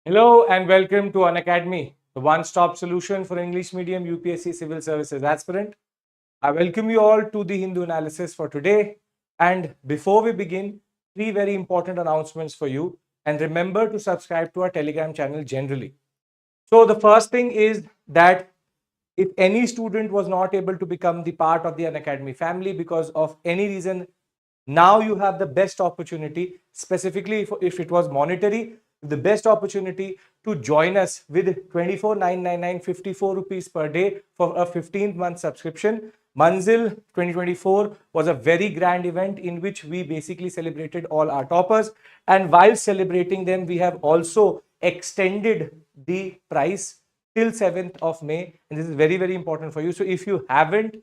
Hello and welcome to Unacademy, the one-stop solution for English medium UPSC civil services aspirant. I welcome you all to the Hindu analysis for today. And before we begin, three very important announcements for you. And remember to subscribe to our Telegram channel generally. So the first thing is that if any student was not able to become the part of the Unacademy family because of any reason, now you have the best opportunity, specifically if it was monetary, the best opportunity to join us with 24,999 54 rupees per day for a 15th-month subscription. Manzil 2024 was a very grand event in which we basically celebrated all our toppers. And while celebrating them, we have also extended the price till 7th of May. And this is very, very important for you. So if you haven't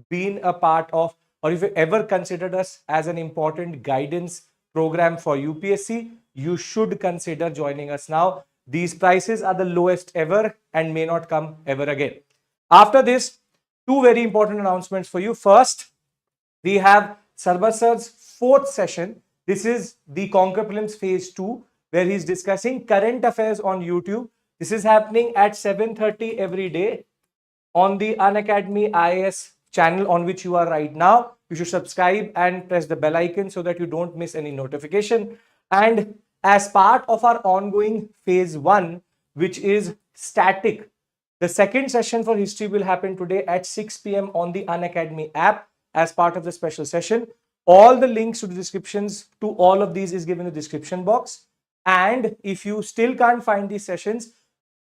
been a part of, or if you ever considered us as an important guidance program for UPSC, you should consider joining us now. These prices are the lowest ever and may not come ever again. After this, two very important announcements for you. First, we have Sarmad Sir's fourth session. This is the Conquer Prelims Phase 2, where he's discussing current affairs on YouTube. This is happening at 7:30 every day on the Unacademy IAS channel on which you are right now. You should subscribe and press the bell icon so that you don't miss any notification. And as part of our ongoing phase 1, which is static, the second session for history will happen today at 6 p.m. on the Unacademy app as part of the special session. All the links to the descriptions to all of these is given in the description box. And if you still can't find these sessions,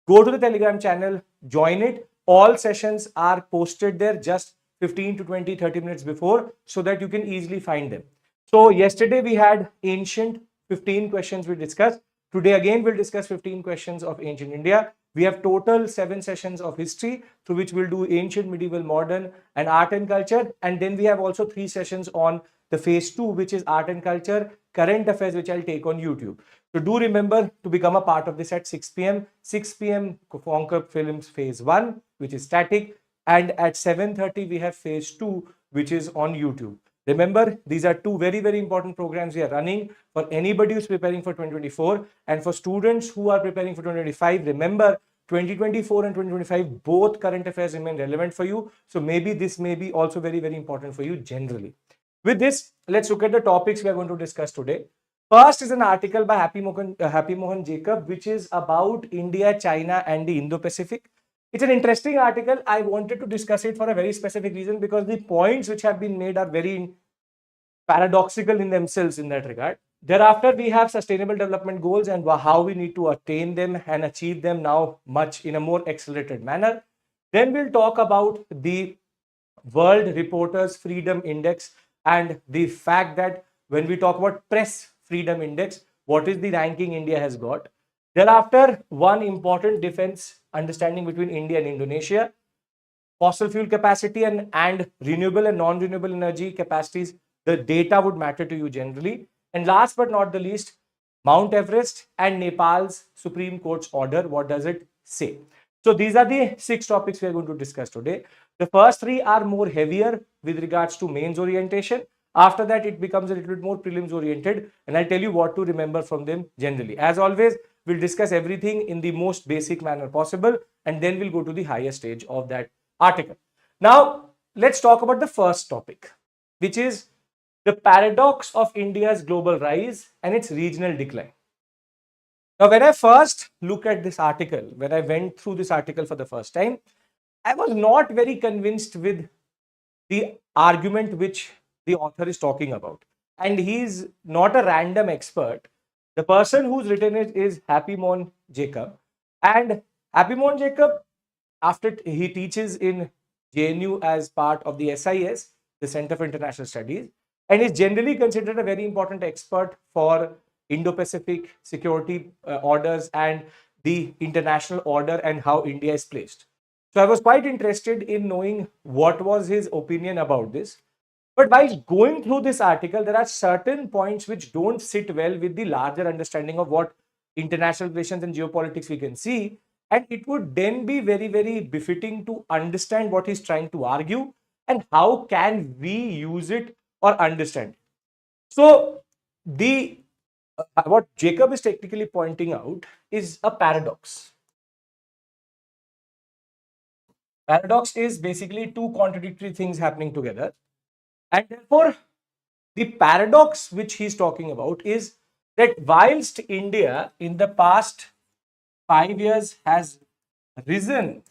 go to the Telegram channel, join it. All sessions are posted there just 15 to 20, 30 minutes before so that you can easily find them. So yesterday we had ancient 15 questions we discussed. Today again we'll discuss 15 questions of ancient India. We have total 7 sessions of history through which we'll do ancient, medieval, modern and art and culture. And then we have also 3 sessions on the phase 2, which is art and culture, current affairs, which I'll take on YouTube. So do remember to become a part of this at 6 p.m. 6 p.m. Conquer Prelims Phase 1, which is static. And at 7:30, we have Phase 2, which is on YouTube. Remember, these are two very, very important programs we are running for anybody who's preparing for 2024. And for students who are preparing for 2025, remember, 2024 and 2025, both current affairs remain relevant for you. So maybe this may be also very, very important for you generally. With this, let's look at the topics we are going to discuss today. First is an article by Happy Mohan Jacob, which is about India, China, and the Indo-Pacific. It's an interesting article. I wanted to discuss it for a very specific reason because the points which have been made are very paradoxical in themselves in that regard. Thereafter, we have sustainable development goals and how we need to attain them and achieve them now much in a more accelerated manner. Then we'll talk about the World Reporters Freedom Index and the fact that when we talk about Press Freedom Index, what is the ranking India has got. Thereafter, one important defense understanding between India and Indonesia, fossil fuel capacity and renewable and non-renewable energy capacities, the data would matter to you generally. And last but not the least, Mount Everest and Nepal's Supreme Court's order, what does it say? So these are the 6 topics we are going to discuss today. The first 3 are more heavier with regards to mains orientation. After that, it becomes a little bit more prelims oriented, and I'll tell you what to remember from them generally. As always, we'll discuss everything in the most basic manner possible, and then we'll go to the higher stage of that article. Now, let's talk about the first topic, which is the paradox of India's global rise and its regional decline. Now, when I first look at this article, when I went through this article for the first time, I was not very convinced with the argument which the author is talking about. And he's not a random expert. The person who's written it is Happy Mohan Jacob. And Happy Mohan Jacob, after he teaches in JNU as part of the SIS, the Center for International Studies, and is generally considered a very important expert for Indo-Pacific security orders and the international order and how India is placed. So I was quite interested in knowing what was his opinion about this. But while going through this article, there are certain points which don't sit well with the larger understanding of what international relations and geopolitics we can see. And it would then be very, very befitting to understand what he's trying to argue and how can we use it or understand. So the what Jacob is technically pointing out is a paradox. Paradox is basically two contradictory things happening together. And therefore, the paradox which he's talking about is that whilst India in the past 5 years has risen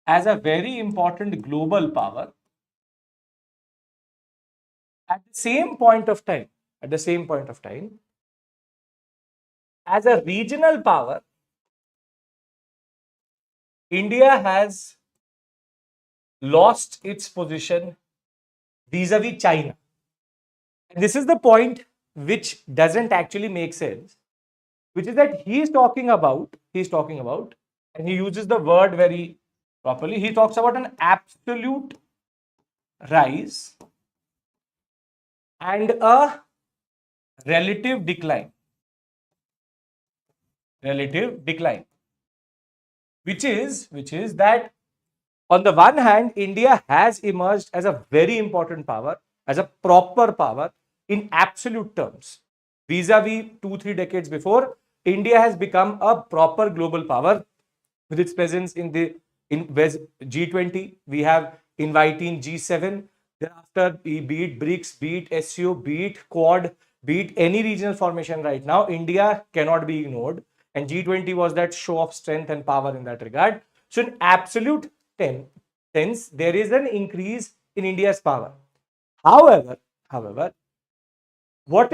as a very important global power, at the same point of time, as a regional power, India has lost its position vis-a-vis China. And this is the point which doesn't actually make sense, which is that he's talking about, and he uses the word very properly. He talks about an absolute rise and a relative decline. Relative decline. Which is that on the one hand, India has emerged as a very important power, as a proper power in absolute terms. Vis-a-vis 2-3 decades before, India has become a proper global power with its presence in G20. We have inviting G7. Thereafter, be it BRICS, be it SCO, be it Quad, be it any regional formation right now, India cannot be ignored. And G20 was that show of strength and power in that regard. So, in absolute sense, there is an increase in India's power. However, what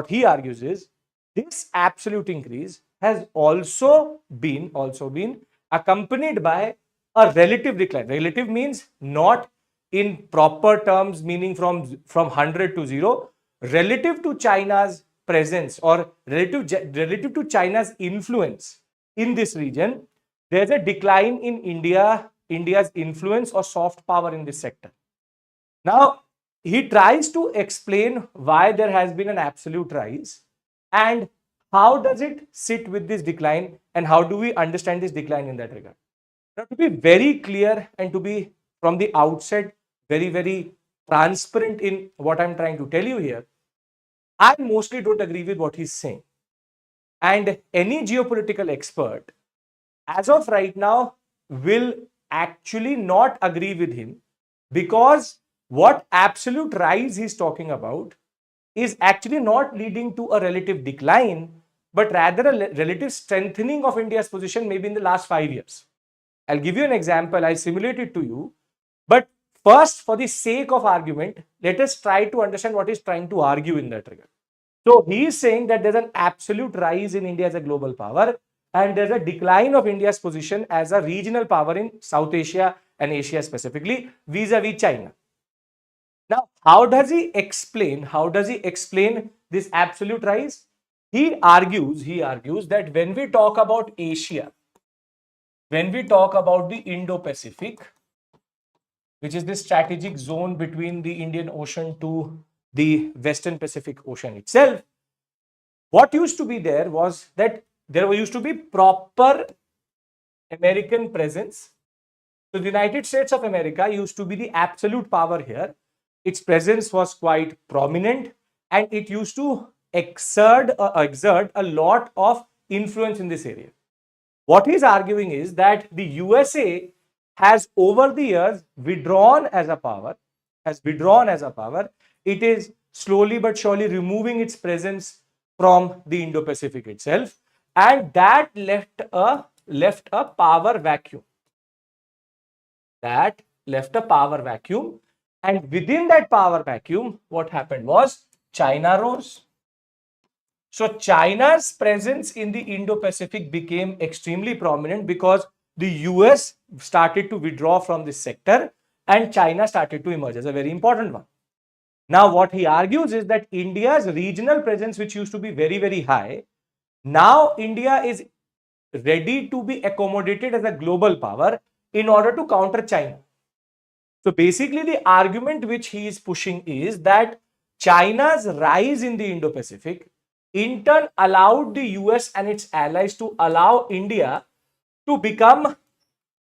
he argues is this absolute increase has also been accompanied by a relative decline. Relative means not in proper terms, meaning from 100 to 0, relative to China's presence or relative to China's influence in this region. There's a decline in India's influence or soft power in this sector. Now, he tries to explain why there has been an absolute rise and how does it sit with this decline and how do we understand this decline in that regard. Now, to be very clear and to be from the outset very, very transparent in what I'm trying to tell you here, I mostly don't agree with what he's saying. And any geopolitical expert, as of right now, will actually not agree with him, because what absolute rise he's talking about is actually not leading to a relative decline, but rather a relative strengthening of India's position maybe in the last 5 years. I'll give you an example. I'll simulate it to you. But first, for the sake of argument, let us try to understand what he's trying to argue in that regard. So he is saying that there's an absolute rise in India as a global power and there's a decline of India's position as a regional power in South Asia and Asia specifically vis-a-vis China. Now, how does he explain this absolute rise? He argues that when we talk about Asia, when we talk about the Indo-Pacific, which is the strategic zone between the Indian Ocean to the Western Pacific Ocean itself, what used to be there was that there used to be proper American presence. So the United States of America used to be the absolute power here. Its presence was quite prominent and it used to exert a lot of influence in this area. What he's arguing is that the USA has over the years withdrawn as a power. It is slowly but surely removing its presence from the Indo-Pacific itself, and that left a power vacuum. And within that power vacuum, what happened was China rose. So China's presence in the Indo-Pacific became extremely prominent because the US started to withdraw from this sector and China started to emerge as a very important one. Now, what he argues is that India's regional presence, which used to be very, very high, now India is ready to be accommodated as a global power in order to counter China. So basically, the argument which he is pushing is that China's rise in the Indo-Pacific in turn allowed the US and its allies to allow India to become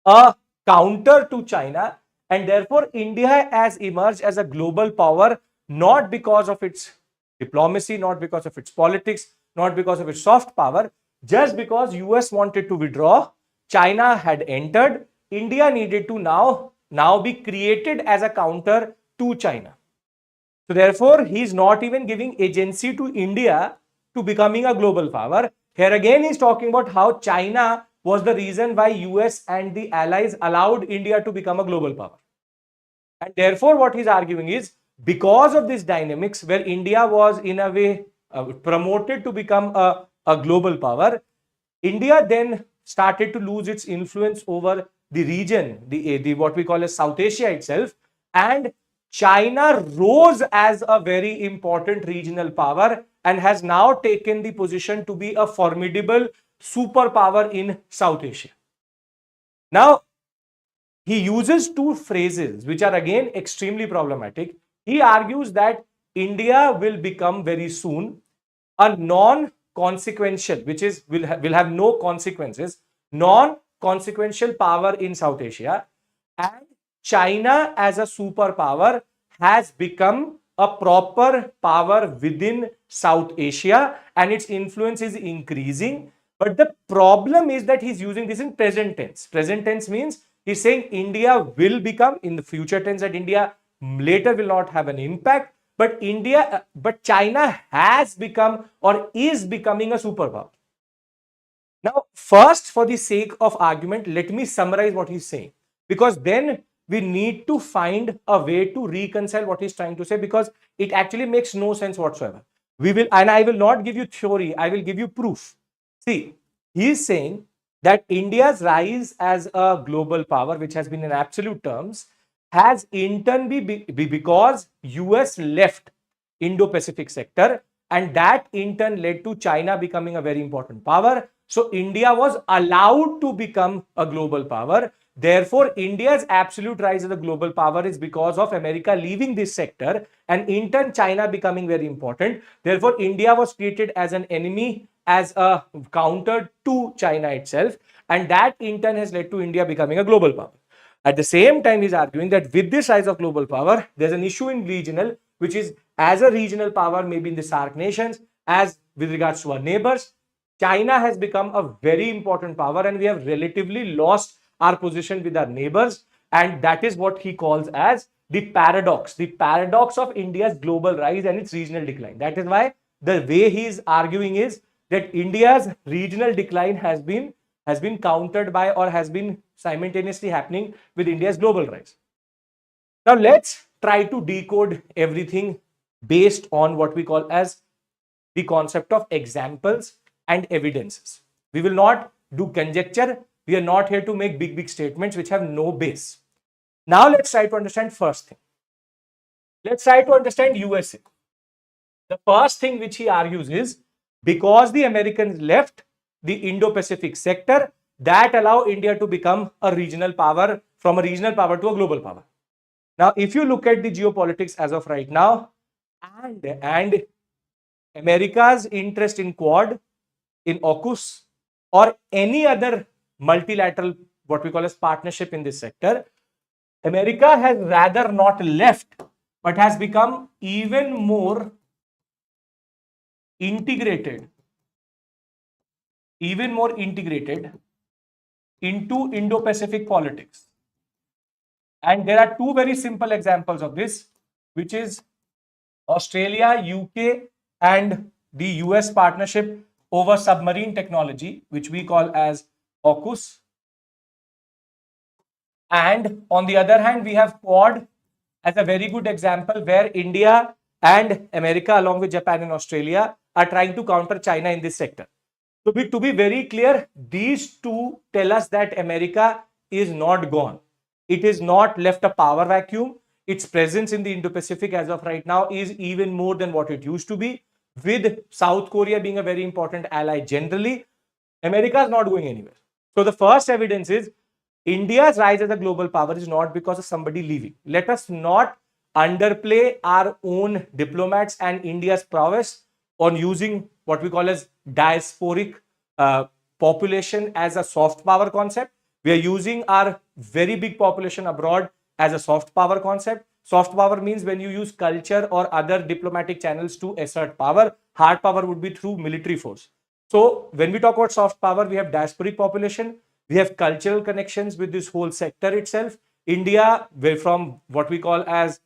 a counter to China, and therefore India has emerged as a global power not because of its diplomacy, not because of its politics, not because of its soft power. Just because US wanted to withdraw, China had entered, India needed to now be created as a counter to China. So therefore, he is not even giving agency to India to becoming a global power. Here again, he's talking about how China was the reason why US and the allies allowed India to become a global power. And therefore, what he's arguing is because of this dynamics where India was in a way promoted to become a global power, India then started to lose its influence over the region, the what we call as South Asia itself, and China rose as a very important regional power and has now taken the position to be a formidable superpower in South Asia. Now, he uses two phrases which are again extremely problematic. He argues that India will become very soon a non-consequential, which is will have no consequences, non-consequential power in South Asia, and China as a superpower has become a proper power within South Asia and its influence is increasing. But the problem is that he's using this in present tense. Present tense means he's saying India will become, in the future tense, that India later will not have an impact, but China has become or is becoming a superpower. Now, first, for the sake of argument, let me summarize what he's saying, because then we need to find a way to reconcile what he's trying to say, because it actually makes no sense whatsoever. And I will not give you theory, I will give you proof. See, he is saying that India's rise as a global power, which has been in absolute terms, has in turn be because US left Indo-Pacific sector, and that in turn led to China becoming a very important power. So India was allowed to become a global power. Therefore, India's absolute rise as a global power is because of America leaving this sector and in turn China becoming very important. Therefore, India was treated as an enemy, as a counter to China itself, and that in turn has led to India becoming a global power. At the same time, he's arguing that with this rise of global power, there's an issue in regional, which is as a regional power, maybe in the SAARC nations, as with regards to our neighbors, China has become a very important power and we have relatively lost our position with our neighbors. And that is what he calls as the paradox of India's global rise and its regional decline. That is why the way he is arguing is that India's regional decline has been countered by or has been simultaneously happening with India's global rise. Now let's try to decode everything based on what we call as the concept of examples and evidences. We will not do conjecture. We are not here to make big statements which have no base. Now let's try to understand first thing. Let's try to understand USA. The first thing which he argues is because the Americans left the Indo-Pacific sector, that allow India to become a regional power, from a regional power to a global power. Now, if you look at the geopolitics as of right now, and America's interest in Quad, in AUKUS, or any other multilateral, what we call as partnership in this sector, America has rather not left, but has become even more integrated into Indo-Pacific politics. And there are two very simple examples of this, which is Australia, UK, and the US partnership over submarine technology, which we call as AUKUS. And on the other hand, we have Quad as a very good example where India and America, along with Japan and Australia, are trying to counter China in this sector. To be very clear, these two tell us that America is not gone. It is not left a power vacuum. Its presence in the Indo-Pacific as of right now is even more than what it used to be. With South Korea being a very important ally generally, America is not going anywhere. So the first evidence is India's rise as a global power is not because of somebody leaving. Let us not underplay our own diplomats and India's prowess on using what we call as diasporic population as a soft power concept. We are using our very big population abroad as a soft power concept. Soft power means when you use culture or other diplomatic channels to assert power. Hard power would be through military force. So when we talk about soft power, we have diasporic population, we have cultural connections with this whole sector itself. India, where from what we call as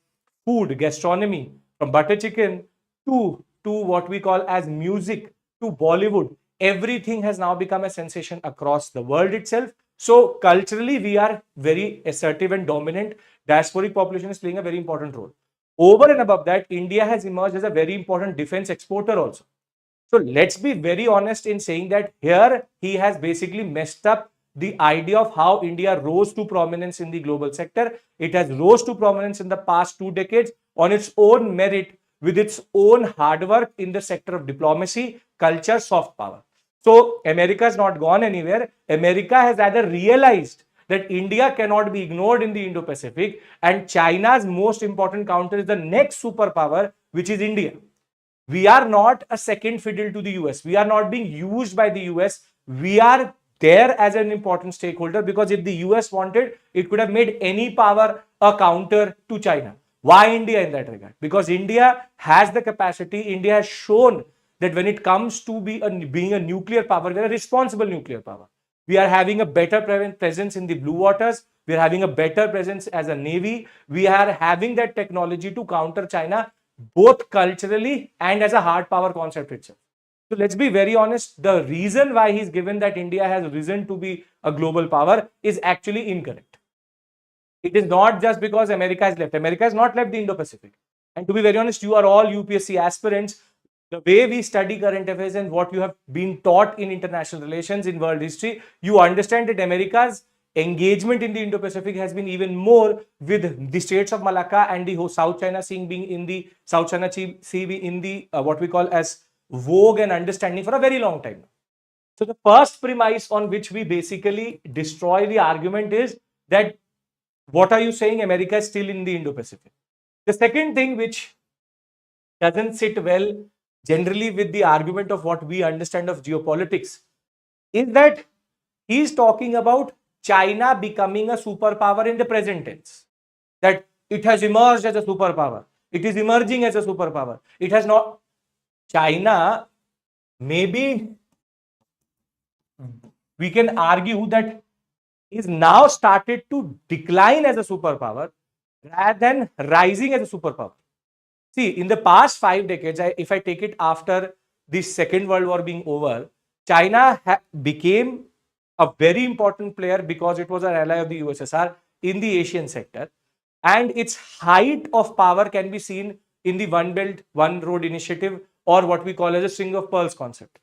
food, gastronomy, from butter chicken to what we call as music to Bollywood, everything has now become a sensation across the world itself. So culturally, we are very assertive and dominant. Diasporic population is playing a very important role. Over and above that, India has emerged as a very important defense exporter also. So let's be very honest in saying that here he has basically messed up the idea of how India rose to prominence in the global sector. It has rose to prominence in the past 2 decades on its own merit with its own hard work in the sector of diplomacy, culture, soft power. So America has not gone anywhere. America has either realized that India cannot be ignored in the Indo-Pacific, and China's most important counter is the next superpower, which is India. We are not a second fiddle to the US. We are not being used by the US. We are there as an important stakeholder, because if the US wanted, it could have made any power a counter to China. Why India in that regard? Because India has the capacity. India has shown that when it comes to being a nuclear power, we are a responsible nuclear power. We are having a better presence in the blue waters. We are having a better presence as a navy. We are having that technology to counter China, both culturally and as a hard power concept itself. So let's be very honest. The reason why he's given that India has risen to be a global power is actually incorrect. It is not just because America has left. America has not left the Indo-Pacific. And to be very honest, you are all UPSC aspirants. The way we study current affairs and what you have been taught in international relations, in world history, you understand that America's engagement in the Indo-Pacific has been even more with the states of Malacca and the South China Sea being in the South China Sea being in the what we call as vogue and understanding for a very long time. So the first premise on which we basically destroy the argument is that what are you saying? America is still in the Indo-Pacific. The second thing which doesn't sit well generally with the argument of what we understand of geopolitics is that he's talking about China becoming a superpower in the present tense. That it has emerged as a superpower. It is emerging as a superpower. It has not. China, maybe we can argue that is now started to decline as a superpower rather than rising as a superpower. See, in the past 5 decades, if I take it after the Second World War being over, China became a very important player because it was an ally of the USSR in the Asian sector. And its height of power can be seen in the One Belt, One Road initiative, or what we call as a string of pearls concept.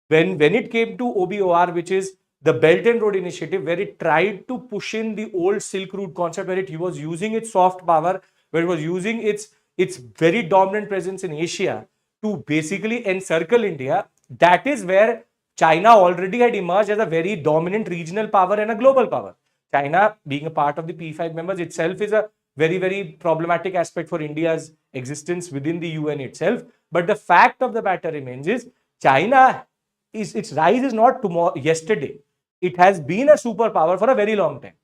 When it came to OBOR, which is the Belt and Road initiative, where it tried to push in the old Silk Route concept, where it was using its soft power, where it was using its very dominant presence in Asia to basically encircle India, that is where China already had emerged as a very dominant regional power and a global power. China, being a part of the P5 members itself, is a very, very problematic aspect for India's existence within the UN itself. But the fact of the matter remains is China, its rise is not yesterday. It has been a superpower for a very long time.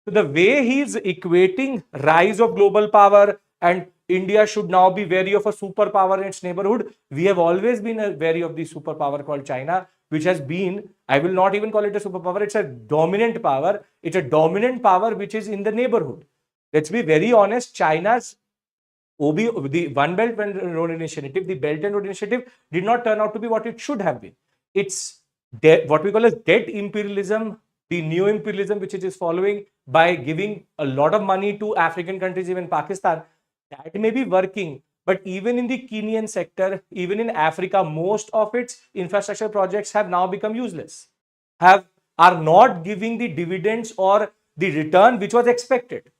So the way he's equating rise of global power and India should now be wary of a superpower in its neighborhood, we have always been wary of the superpower called China, which has been, I will not even call it a superpower, it's a dominant power. It's a dominant power which is in the neighborhood. Let's be very honest, China's the One Belt, One Road initiative, the Belt and Road initiative did not turn out to be what it should have been. It's what we call as debt imperialism, the neo-imperialism which it is following by giving a lot of money to African countries, even Pakistan, that may be working. But even in the Kenyan sector, even in Africa, most of its infrastructure projects have now become useless, are not giving the dividends or the return which was expected.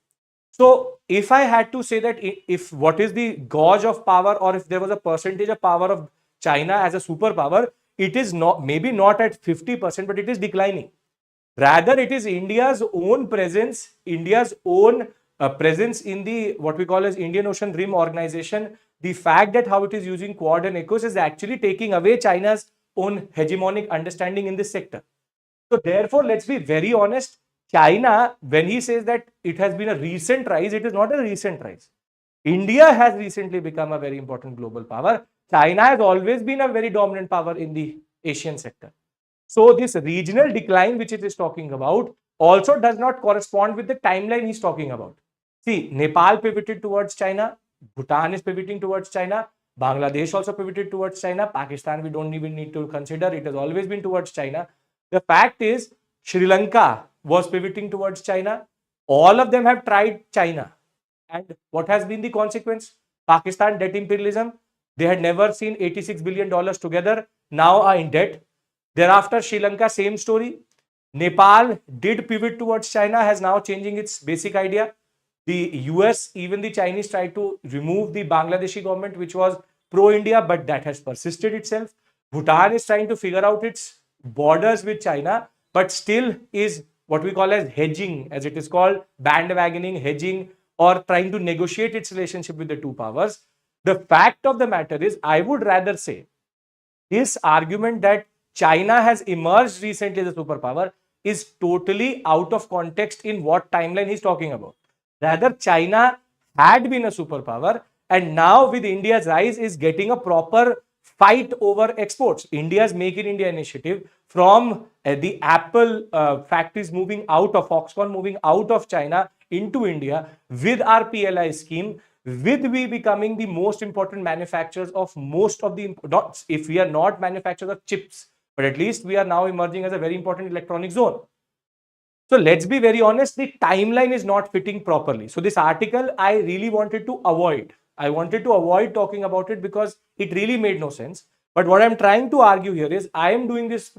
So if I had to say that if what is the gauge of power, or if there was a percentage of power of China as a superpower, it is not, maybe not at 50%, but it is declining. Rather, it is India's own presence, India's own presence in the what we call as Indian Ocean Rim Organization. The fact that how it is using Quad and AUKUS is actually taking away China's own hegemonic understanding in this sector. So therefore, let's be very honest. China, when he says that it has been a recent rise, it is not a recent rise. India has recently become a very important global power. China has always been a very dominant power in the Asian sector. So this regional decline which it is talking about also does not correspond with the timeline he's talking about. See, Nepal pivoted towards China, Bhutan is pivoting towards China, Bangladesh also pivoted towards China, Pakistan we don't even need to consider, it has always been towards China. The fact is, Sri Lanka was pivoting towards China. All of them have tried China. And what has been the consequence? Pakistan debt imperialism. They had never seen $86 billion together, now are in debt. Thereafter, Sri Lanka, same story. Nepal did pivot towards China, has now changing its basic idea. The US, even the Chinese tried to remove the Bangladeshi government, which was pro-India, but that has persisted itself. Bhutan is trying to figure out its borders with China, but still is what we call as hedging, as it is called, bandwagoning, hedging, or trying to negotiate its relationship with the two powers. The fact of the matter is, I would rather say, this argument that China has emerged recently as a superpower is totally out of context in what timeline he's talking about. Rather, China had been a superpower and now with India's rise is getting a proper fight over exports. India's Make in India initiative from the Apple factories moving out of Foxconn, moving out of China into India with our PLI scheme, with we becoming the most important manufacturers of most of the, not if we are not manufacturers of chips, but at least we are now emerging as a very important electronic zone. So let's be very honest, the timeline is not fitting properly. So this article I really wanted to avoid. I wanted to avoid talking about it because it really made no sense. But what I'm trying to argue here is I am doing this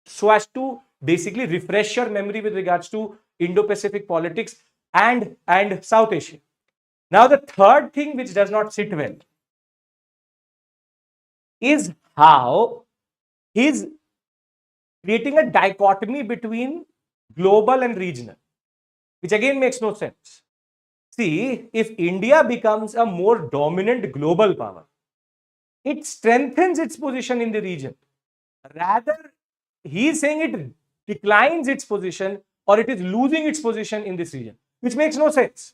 so as to basically refresh your memory with regards to Indo-Pacific politics and South Asia. Now, the third thing which does not sit well is how he's creating a dichotomy between global and regional, which again makes no sense. See, if India becomes a more dominant global power, it strengthens its position in the region. Rather, he is saying it declines its position or it is losing its position in this region, which makes no sense.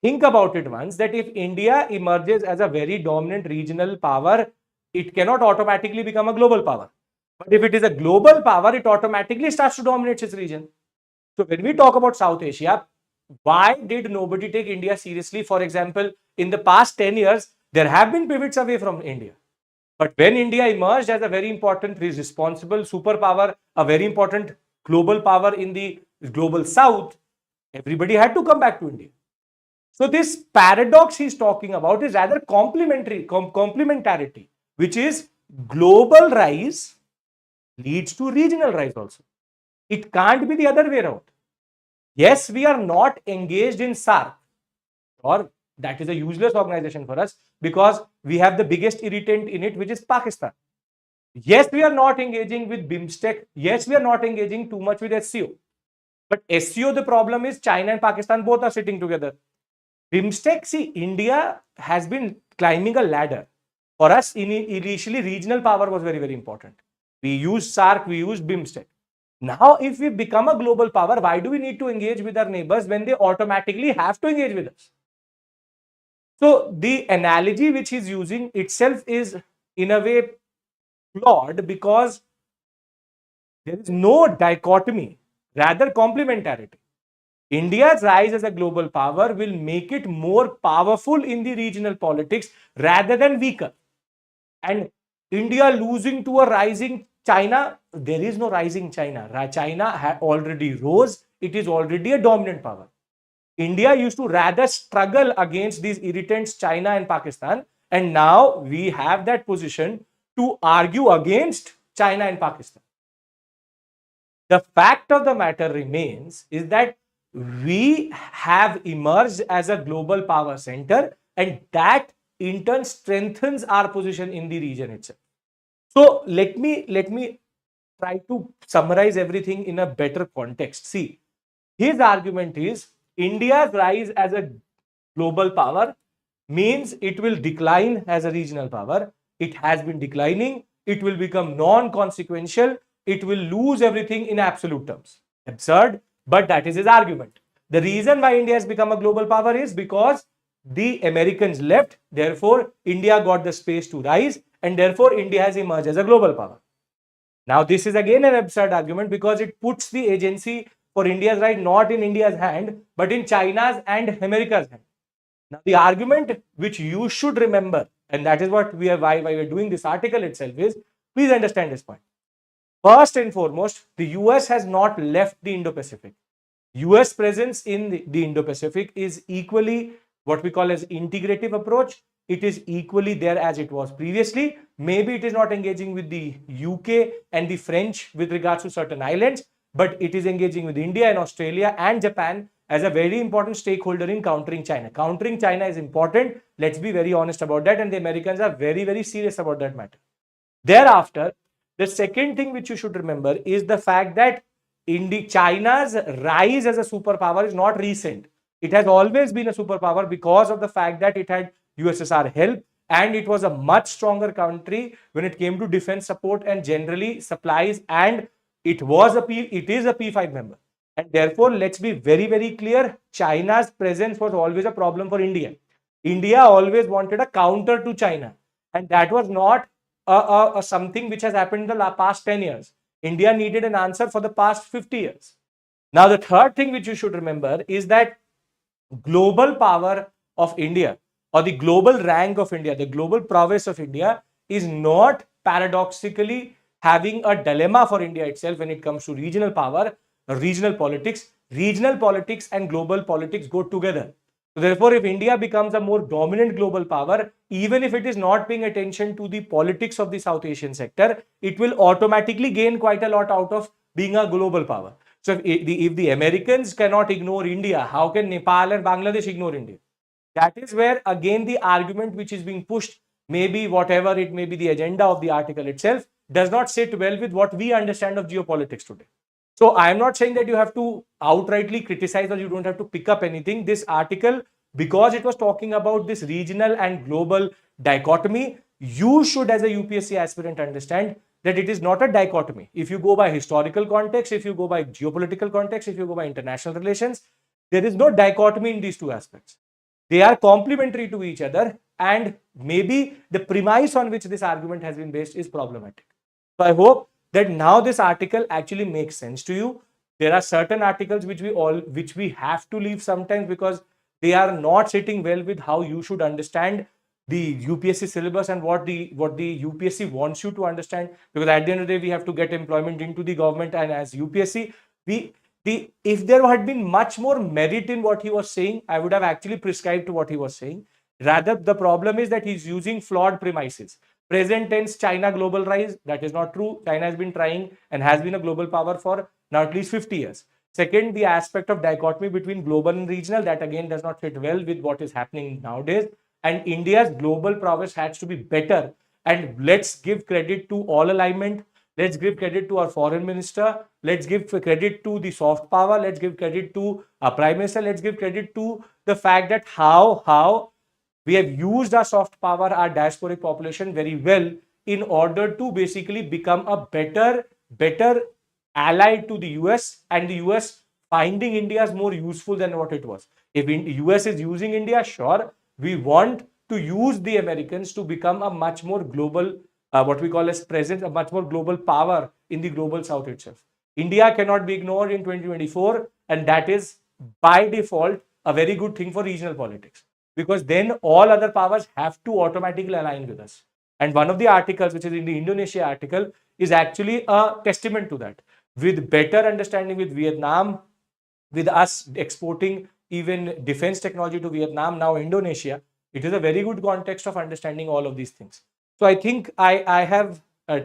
Think about it once, that if India emerges as a very dominant regional power, it cannot automatically become a global power. But if it is a global power, it automatically starts to dominate its region. So when we talk about South Asia, why did nobody take India seriously? For example, in the past 10 years, there have been pivots away from India. But when India emerged as a very important, responsible superpower, a very important global power in the global South, everybody had to come back to India. So this paradox he's talking about is rather complementarity, which is global rise leads to regional rise also. It can't be the other way around. Yes, we are not engaged in SAARC, or that is a useless organization for us because we have the biggest irritant in it, which is Pakistan. Yes, we are not engaging with BIMSTEC. Yes, we are not engaging too much with SCO. But SCO, the problem is China and Pakistan both are sitting together. BIMSTEC, see, India has been climbing a ladder. For us, initially, regional power was very, very important. We used SAARC, we used BIMSTEC. Now, if we become a global power, why do we need to engage with our neighbors when they automatically have to engage with us? So, the analogy which he's using itself is in a way flawed because there is no dichotomy, rather complementarity. India's rise as a global power will make it more powerful in the regional politics rather than weaker. And India losing to a rising China, there is no rising China. China already rose. It is already a dominant power. India used to rather struggle against these irritants, China and Pakistan. And now we have that position to argue against China and Pakistan. The fact of the matter remains is that we have emerged as a global power center, and that in turn strengthens our position in the region itself. So let me try to summarize everything in a better context. See, his argument is India's rise as a global power means it will decline as a regional power. It has been declining. It will become non-consequential. It will lose everything in absolute terms. Absurd, but that is his argument. The reason why India has become a global power is because the Americans left, therefore India got the space to rise, and therefore India has emerged as a global power. Now, this is again an absurd argument because it puts the agency for India's right not in India's hand, but in China's and America's hand. Now, the argument which you should remember, and that is what we are why we're doing this article itself, is please understand this point. First and foremost, the US has not left the Indo-Pacific. US presence in the Indo-Pacific is equally what we call as integrative approach. It is equally there as it was previously. Maybe it is not engaging with the UK and the French with regards to certain islands, but it is engaging with India and Australia and Japan as a very important stakeholder in countering China. Countering China is important. Let's be very honest about that. And the Americans are very, very serious about that matter. Thereafter, the second thing which you should remember is the fact that China's rise as a superpower is not recent. It has always been a superpower because of the fact that it had USSR help, and it was a much stronger country when it came to defense support and generally supplies, and it is a P5 member. And therefore, let's be very, very clear, China's presence was always a problem for India. India always wanted a counter to China, and that was not something which has happened in the past 10 years. India needed an answer for the past 50 years. Now, the third thing which you should remember is that global power of India, or the global rank of India, the global prowess of India is not paradoxically having a dilemma for India itself when it comes to regional power or regional politics. Regional politics and global politics go together. So therefore, if India becomes a more dominant global power, even if it is not paying attention to the politics of the South Asian sector, it will automatically gain quite a lot out of being a global power. So if the Americans cannot ignore India, how can Nepal and Bangladesh ignore India? That is where again the argument which is being pushed, maybe whatever it may be the agenda of the article itself, does not sit well with what we understand of geopolitics today. So I am not saying that you have to outrightly criticize or you don't have to pick up anything. This article, because it was talking about this regional and global dichotomy, you should as a UPSC aspirant understand that it is not a dichotomy. If you go by historical context, if you go by geopolitical context, if you go by international relations, there is no dichotomy in these two aspects. They are complementary to each other, and maybe the premise on which this argument has been based is problematic. So I hope that now this article actually makes sense to you. There are certain articles which we have to leave sometimes because they are not sitting well with how you should understand the UPSC syllabus and what the UPSC wants you to understand. Because at the end of the day, we have to get employment into the government, and as UPSC, if there had been much more merit in what he was saying, I would have actually prescribed to what he was saying. Rather, the problem is that he's using flawed premises. Present tense China global rise, that is not true. China has been trying and has been a global power for now at least 50 years. Second, the aspect of dichotomy between global and regional, that again does not fit well with what is happening nowadays. And India's global prowess has to be better. And let's give credit to all alignment. Let's give credit to our foreign minister. Let's give credit to the soft power. Let's give credit to our prime minister. Let's give credit to the fact that how we have used our soft power, our diasporic population very well in order to basically become a better ally to the US, and the US finding India as more useful than what it was. If US is using India, sure, we want to use the Americans to become a much more global, what we call as presence, a much more global power in the global South itself. India cannot be ignored in 2024, and that is by default a very good thing for regional politics, because then all other powers have to automatically align with us. And one of the articles, which is in the Indonesia article, is actually a testament to that. With better understanding with Vietnam, with us exporting even defense technology to Vietnam, now Indonesia, it is a very good context of understanding all of these things. So I think I have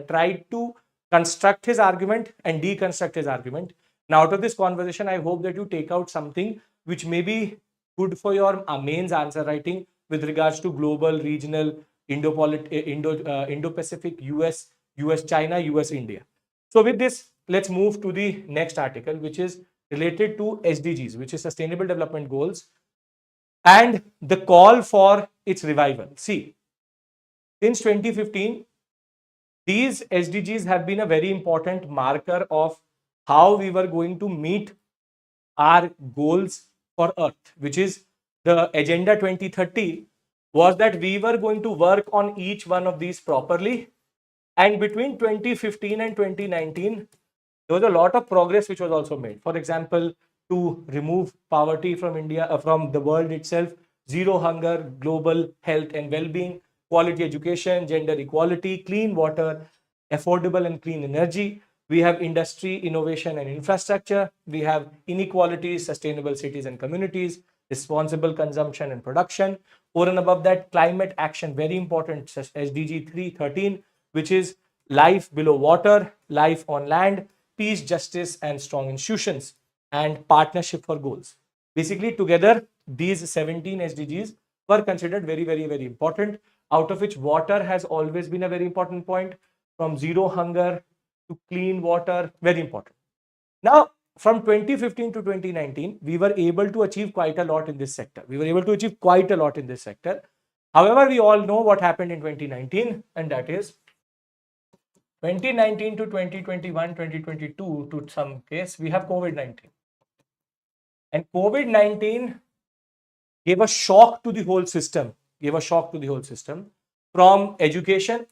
tried to construct his argument and deconstruct his argument. Now, out of this conversation, I hope that you take out something which may be good for your mains answer writing with regards to global, regional, Indo-Pacific, US, China, US, India. So with this, let's move to the next article, which is related to SDGs, which is Sustainable Development Goals, and the call for its revival. See, since 2015, these SDGs have been a very important marker of how we were going to meet our goals for Earth, which is the Agenda 2030 was that we were going to work on each one of these properly. And between 2015 and 2019, there was a lot of progress which was also made. For example, to remove poverty from India, from the world itself, zero hunger, global health and well-being, quality education, gender equality, clean water, affordable and clean energy. We have industry, innovation and infrastructure. We have inequalities, sustainable cities and communities, responsible consumption and production. Over and above that, climate action, very important, SDG 313, which is life below water, life on land, peace, justice, and strong institutions, and partnership for goals. Basically, together, these 17 SDGs were considered very, very, very important, out of which water has always been a very important point, from zero hunger to clean water, very important. Now, from 2015 to 2019, we were able to achieve quite a lot in this sector. However, we all know what happened in 2019, and that is 2019 to 2021, 2022 to some case, we have COVID-19. And COVID-19 gave a shock to the whole system, from education,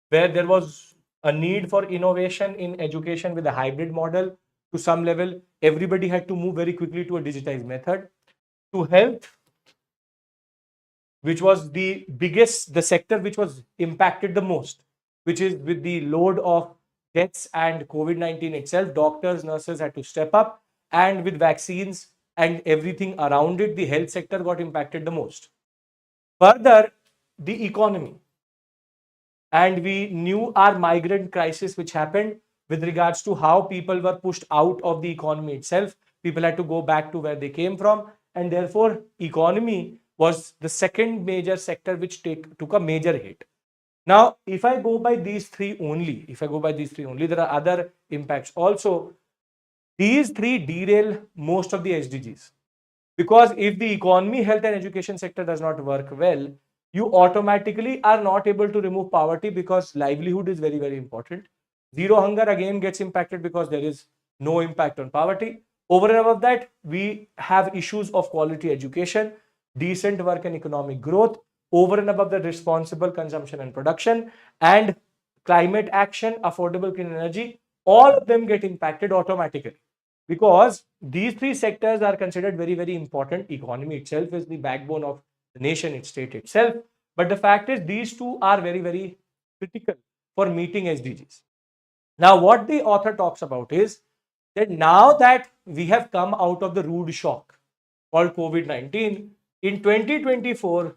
where there was a need for innovation in education with a hybrid model. To some level, everybody had to move very quickly to a digitized method. To health, which was the sector which was impacted the most, which is with the load of deaths and COVID-19 itself, doctors, nurses had to step up, and with vaccines and everything around it, the health sector got impacted the most. Further, the economy. And we knew our migrant crisis, which happened with regards to how people were pushed out of the economy itself. People had to go back to where they came from, and therefore, economy was the second major sector which took a major hit. Now, if I go by these three only, there are other impacts also. These three derail most of the SDGs. Because if the economy, health and education sector does not work well, you automatically are not able to remove poverty, because livelihood is very, very important. Zero hunger again gets impacted because there is no impact on poverty. Over and above that, we have issues of quality education, decent work and economic growth. Over and above the responsible consumption and production, and climate action, affordable clean energy, all of them get impacted automatically, because these three sectors are considered very, very important. Economy itself is the backbone of the nation, its state itself. But the fact is, these two are very, very critical for meeting SDGs. Now, what the author talks about is that now that we have come out of the rude shock called COVID-19, in 2024,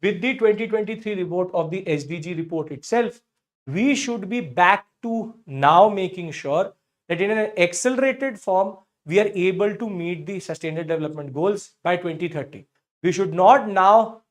with the 2023 report of the SDG report itself, we should be back to now making sure that in an accelerated form, we are able to meet the sustainable development goals by 2030. We should not now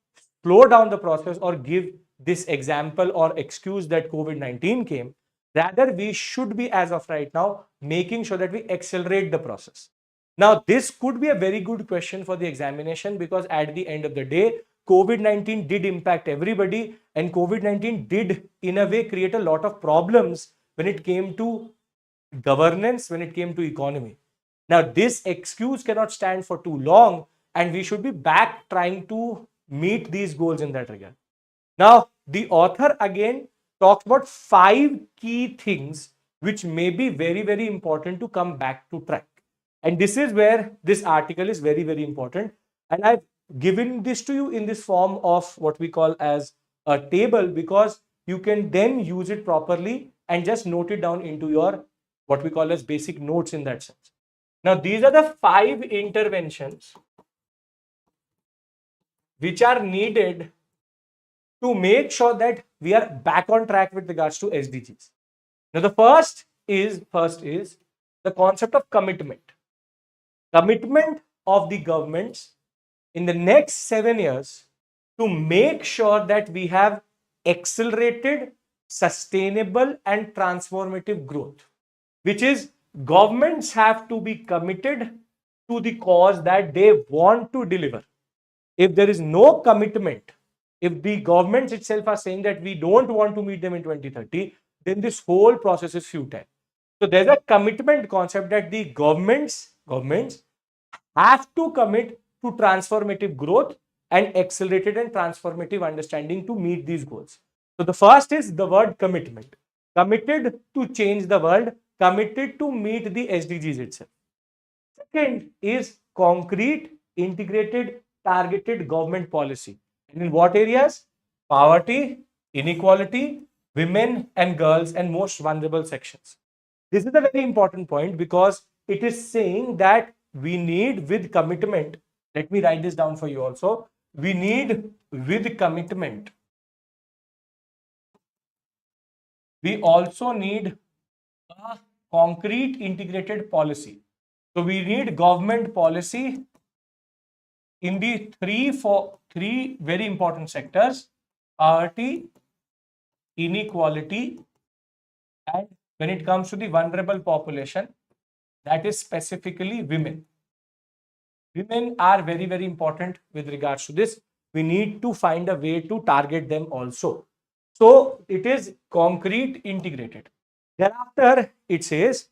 slow down the process or give this example or excuse that COVID-19 came. Rather, we should be, as of right now, making sure that we accelerate the process. Now, this could be a very good question for the examination, because at the end of the day, COVID-19 did impact everybody, and COVID-19 did, in a way, create a lot of problems when it came to governance, when it came to economy. Now, this excuse cannot stand for too long, and we should be back trying to meet these goals in that regard. Now, the author again talks about 5 key things which may be very, very important to come back to track. And this is where this article is very, very important. And I've given this to you in this form of what we call as a table, because you can then use it properly and just note it down into your what we call as basic notes in that sense. Now, these are the 5 interventions which are needed to make sure that we are back on track with regards to SDGs. Now, the first is the concept of commitment. Commitment of the governments in the next 7 years to make sure that we have accelerated, sustainable and transformative growth, which is governments have to be committed to the cause that they want to deliver. If there is no commitment, if the governments itself are saying that we don't want to meet them in 2030, then this whole process is futile. So there's a commitment concept that the governments have to commit to transformative growth and accelerated and transformative understanding to meet these goals. So the first is the word commitment. Committed to change the world, committed to meet the SDGs itself. Second is concrete, integrated, targeted government policy. And in what areas? Poverty, inequality, women and girls, and most vulnerable sections. This is a very important point because it is saying that we need with commitment. Let me write this down for you also. We need with commitment. We also need a concrete integrated policy. So we need government policy in the three very important sectors: poverty, inequality, and when it comes to the vulnerable population, that is specifically women. Women are very, very important with regards to this. We need to find a way to target them also. So it is concrete integrated. Thereafter, it says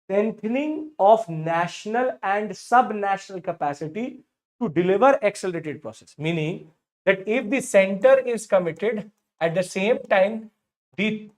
strengthening of national and subnational capacity to deliver accelerated process. Meaning that if the center is committed, at the same time, the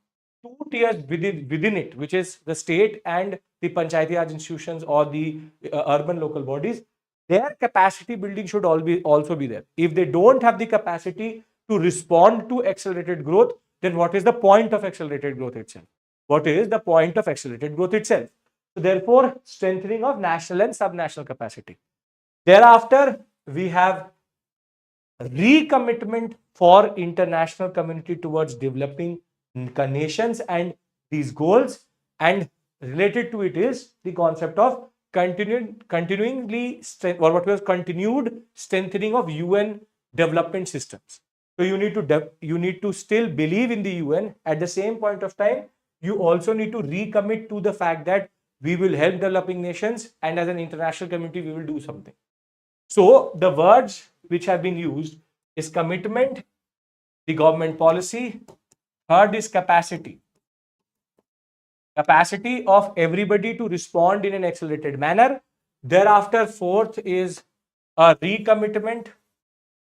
two tiers within it, which is the state and the Panchayati Raj institutions or the urban local bodies, their capacity building should also be there. If they don't have the capacity to respond to accelerated growth, then what is the point of accelerated growth itself? What is the point of accelerated growth itself? So therefore, strengthening of national and subnational capacity. Thereafter, we have recommitment for international community towards developing nations and these goals, and related to it is the concept of continued strengthening of UN development systems. So you need to still believe in the UN. At the same point of time, you also need to recommit to the fact that we will help developing nations, and as an international community, we will do something. So the words which have been used is commitment, the government policy. Third is capacity. Capacity of everybody to respond in an accelerated manner. Thereafter, fourth is a recommitment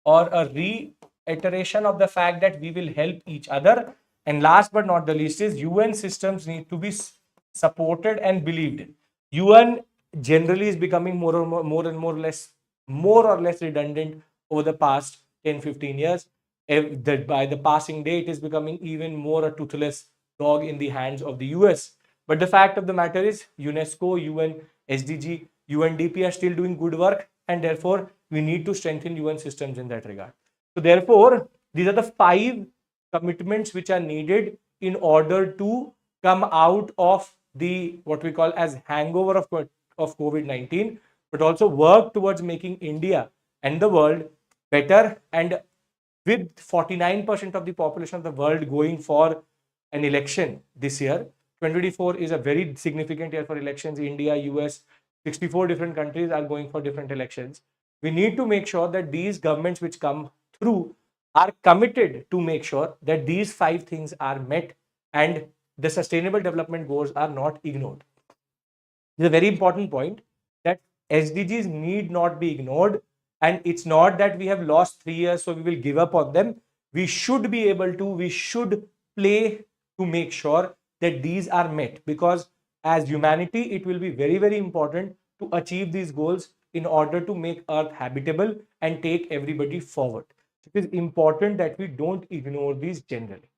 or a reiteration of the fact that we will help each other. And last but not the least is UN systems need to be supported and believed in. UN generally is becoming more or less redundant over the past 10-15 years. By the passing day, it is becoming even more a toothless dog in the hands of the US. But the fact of the matter is UNESCO, UN, SDG, UNDP are still doing good work, and therefore we need to strengthen UN systems in that regard. So therefore, these are the 5 commitments which are needed in order to come out of the what we call as hangover of COVID-19, but also work towards making India and the world better. And with 49% of the population of the world going for an election this year, 2024 is a very significant year for elections. India, US, 64 different countries are going for different elections. We need to make sure that these governments which come through are committed to make sure that these 5 things are met and the sustainable development goals are not ignored. It's a very important point that SDGs need not be ignored, and it's not that we have lost 3 years so we will give up on them. We should play to make sure that these are met, because as humanity it will be very, very important to achieve these goals in order to make Earth habitable and take everybody forward. It is important that we don't ignore these generally.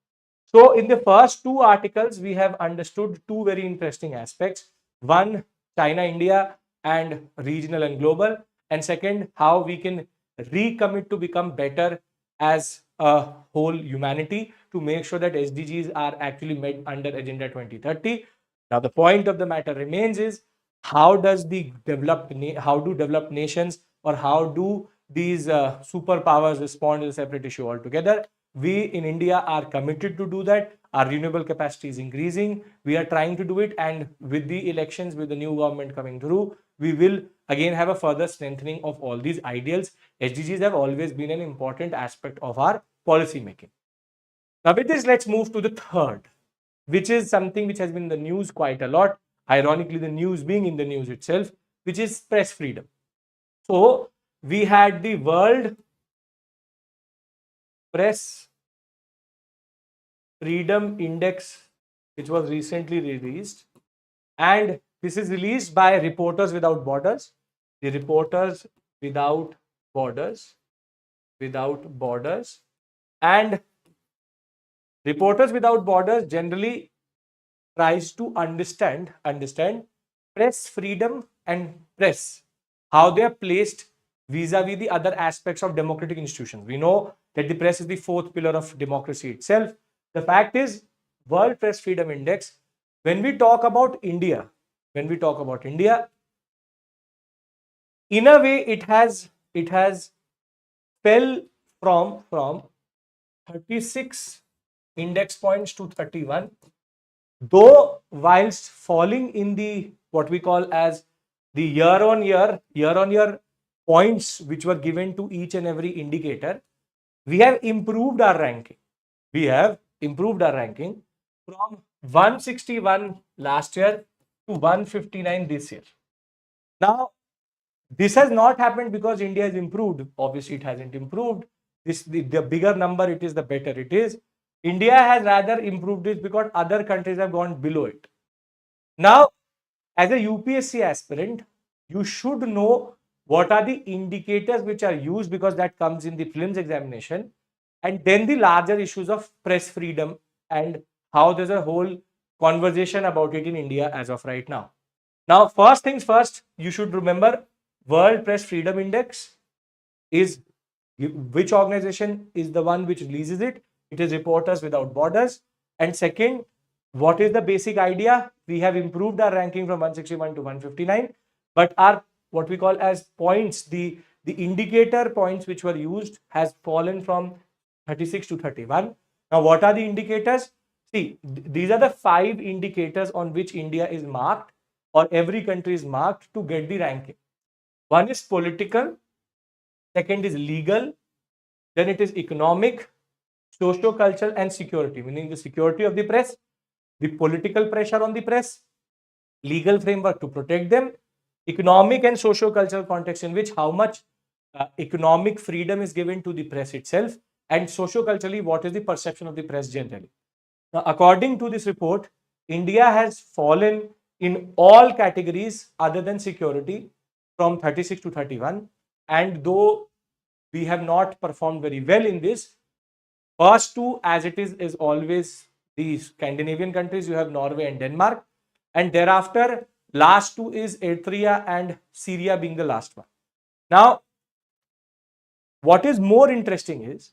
So in the first 2 articles, we have understood 2 very interesting aspects. One, China, India, and regional and global. And second, how we can recommit to become better as a whole humanity to make sure that SDGs are actually met under Agenda 2030. Now, the point of the matter remains is how do developed nations, or how do these superpowers respond is a separate issue altogether. We in India are committed to do that. Our renewable capacity is increasing. We are trying to do it. And with the elections, with the new government coming through, we will again have a further strengthening of all these ideals. SDGs have always been an important aspect of our policy making. Now with this, let's move to the third, which is something which has been in the news quite a lot. Ironically, the news being in the news itself, which is press freedom. So we had the World Press Freedom Index, which was recently released, and this is released by Reporters Without Borders. The Reporters Without Borders, and Reporters Without Borders generally tries to understand press freedom and press, how they are placed vis-a-vis the other aspects of democratic institutions. We know that the press is the fourth pillar of democracy itself. The fact is, World Press Freedom Index, when we talk about India, in a way it has fell from 36 index points to 31, though whilst falling in the what we call as the year on year points which were given to each and every indicator, we have improved our ranking. From 161 last year to 159 this year. Now, this has not happened because India has improved. Obviously, it hasn't improved. The bigger number it is, the better it is. India has rather improved it because other countries have gone below it. Now, as a UPSC aspirant, you should know what are the indicators which are used, because that comes in the prelims examination, and then the larger issues of press freedom and how there's a whole conversation about it in India as of right now. Now, first things first, you should remember World Press Freedom Index is which organization is the one which releases it? It is Reporters Without Borders. And second, what is the basic idea? We have improved our ranking from 161 to 159, but our what we call as points, the indicator points which were used has fallen from 36 to 31. Now, what are the indicators? See, these are the 5 indicators on which India is marked, or every country is marked to get the ranking. One is political, second is legal, then it is economic, socio-cultural, and security, meaning the security of the press, the political pressure on the press, legal framework to protect them, economic and socio-cultural context in which how much economic freedom is given to the press itself, and socio-culturally what is the perception of the press generally. Now, according to this report, India has fallen in all categories other than security from 36 to 31, and though we have not performed very well in this, first two as it is always the Scandinavian countries. You have Norway and Denmark, and thereafter last two is Eritrea and Syria being the last one. Now, what is more interesting is